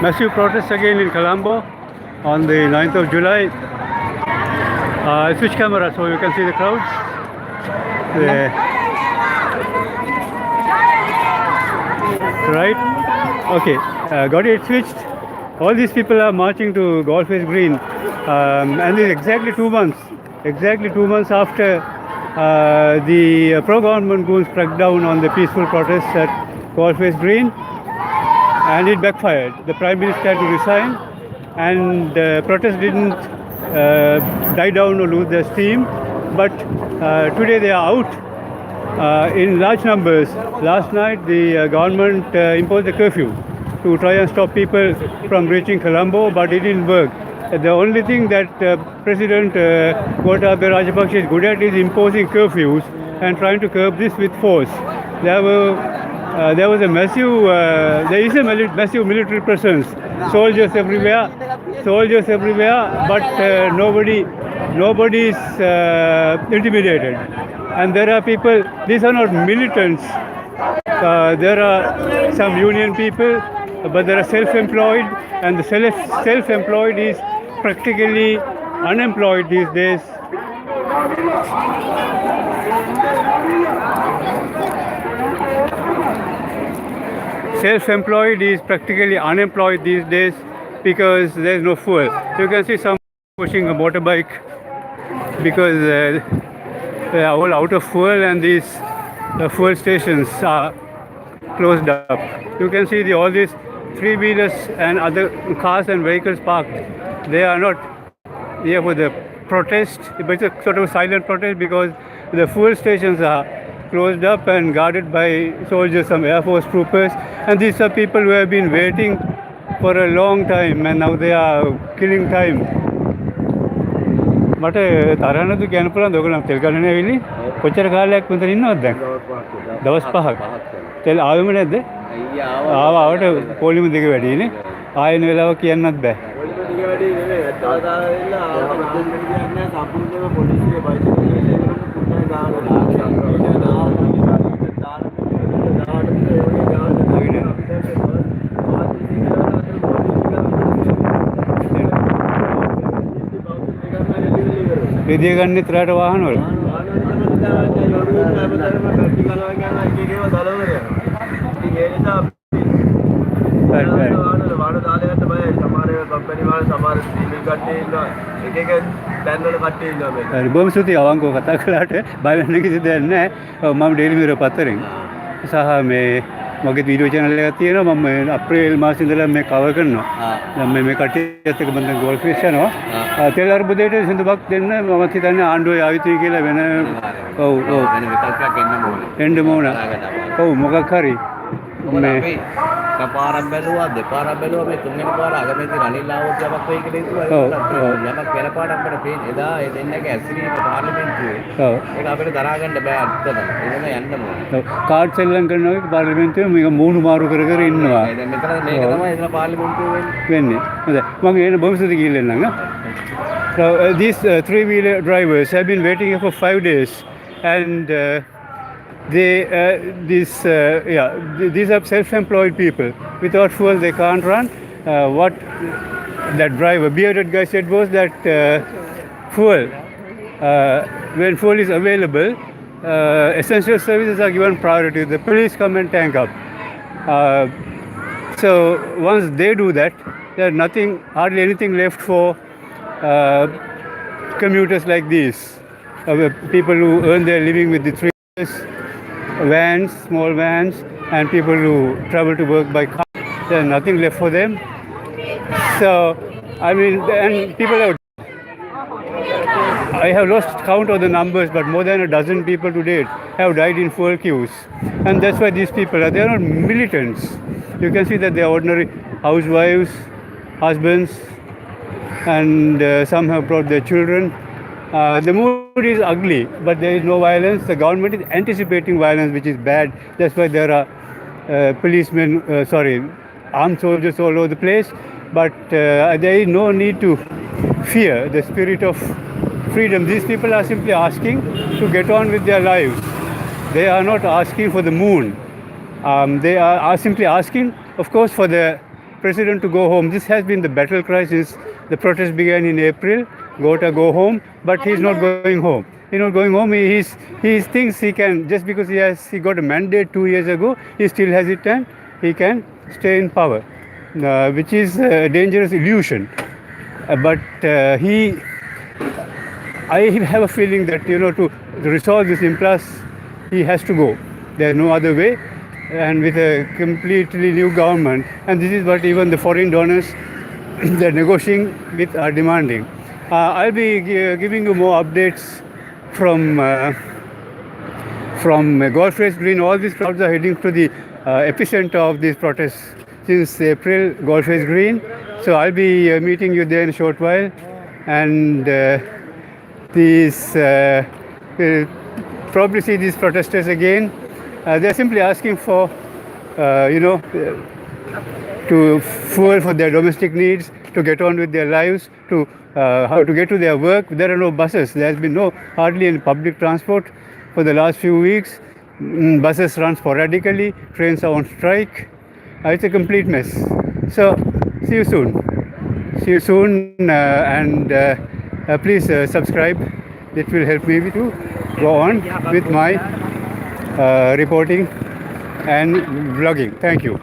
Massive protests again in Colombo on the 9th of July. I switch camera so you can see the crowds. Right? Okay, got it switched. All these people are marching to Golfways Green, and it's exactly 2 months after the pro-government goons cracked down on the peaceful protests at Golfways Green, and it backfired. The Prime Minister had to resign, and the protests didn't die down or lose their steam. But today they are out in large numbers. Last night the government imposed a curfew to try and stop people from reaching Colombo, but it didn't work. The only thing that President Gotabaya Rajapaksa is good at is imposing curfews and trying to curb this with force. There is a massive military presence, soldiers everywhere, but nobody is intimidated. And there are people, these are not militants, there are some union people, but there are self-employed, and the self-employed is practically unemployed these days. Self-employed is practically unemployed these days because there is no fuel. You can see some pushing a motorbike because they are all out of fuel, and these fuel stations are closed up. You can see all these three-wheelers and other cars and vehicles parked. They are not here for the protest, but it's a sort of silent protest because the fuel stations are closed up and guarded by soldiers, some Air Force troopers, and these are people who have been waiting for a long time, and now they are killing time. මට තරහනදු කියන්න පුළුවන් ඔයගොල්ලෝ තෙල් ගන්න ඇවිලි කොච්චර කාලයක් මෙතන ඉන්නවද දැන් දවස් 5ක් තෙල් ආවෙම නැද්ද ආවට පොලිම දෙක වැඩිනේ ආයෙන වෙලාව කියන්නත් බෑ පොලිම දෙක වැඩි නෙමෙයි ඇත්තටම ආවෙන්න සම්පූර්ණයෙන්ම පොලිසිය බයිසිකල් රිදිය ගන්න ඉතරට වාහන වල බොහොම ස්තුතියි අවංකව කතා කළාට බය වෙන්න කිසි දෙයක් නැහැ. මම ඩේලි මිරර් පත්තරෙන් සහ මේ මගේ වීඩියෝ channel එකක් තියෙනවා. මම අප්‍රේල් මාසෙ ඉඳලා මේ කවර් කරනවා. දැන් මේ කට්ටියත් එක්ක මම දැන් ගෝල්ෆ් ෆිෂ් යනවා. තෙල් අර්බුදයට සින්දුවක් දෙන්න මම හිතන්නේ ආණ්ඩුවේ ආවිතුයි කියලා වෙන ඔව් වෙන විකල්පයක් එන්න ඕන. ඔව් මොකක් හරි මේ කපාරක් බැලුවා දෙපාරක් බැලුවා මේ තුන්වෙනි පාර අගමැති රනිල් ආවොත් යමක් වෙයි කියලා හිතුවා. යමක් වෙන පාඩම් අපිට පේන එදා ඒ දෙන්නගේ ඇසිරීම පාර්ලිමේන්තුවේ ඒක අපිට දරා ගන්න බෑ අත්තම. ඒක යන්න ඕනේ. කාඩ් සෙල්ලම් කරනවා පාර්ලිමේන්තුවේ මේක මූණු මාරු කර කර ඉන්නවා. දැන් මෙතන මේක තමයි එතන පාර්ලිමේන්තුවේ වෙන්නේ. හොඳයි. මම එන බොහොමසුදි ගිහිල්ලා එන්නම්. So these three-wheeler drivers have been waiting here for 5 days, and these are self-employed people. Without fuel, they can't run. What that driver, bearded guy, said was that when fuel is available, essential services are given priority. The police come and tank up. So once they do that, there's hardly anything left for commuters like these, people who earn their living with the vans, small vans, and people who travel to work by car. There's nothing left for them. So, I mean, and people I have lost count of the numbers, but more than a dozen people to date have died in fuel queues. And that's why these people they are not militants. You can see that they are ordinary housewives, husbands, and some have brought their children. The mood is ugly, but there is no violence. The government is anticipating violence, which is bad. That's why there are armed soldiers all over the place. But there is no need to fear the spirit of freedom. These people are simply asking to get on with their lives. They are not asking for the moon. They are simply asking, of course, for the president to go home. This has been the battle cry since the protest began in April. Go home, but he's not going home. He's not going home. He thinks he can, just because he got a mandate 2 years ago, he still has it and he can stay in power, which is a dangerous illusion. But I have a feeling that, to resolve this impasse, he has to go. There's no other way. And with a completely new government, and this is what even the foreign donors they're negotiating with are demanding. I'll be giving you more updates from Golf Race Green. All these crowds are heading to the epicenter of these protests since April, Golf Race Green. So I'll be meeting you there in a short while. And we'll probably see these protesters again. They're simply asking for, to fuel for their domestic needs, to get on with their lives, to how to get to their work. There are no buses. There has been hardly any public transport for the last few weeks. Buses run sporadically. Trains are on strike. It's a complete mess. So, see you soon. See you soon, and please subscribe. It will help me to go on with my reporting and vlogging. Thank you.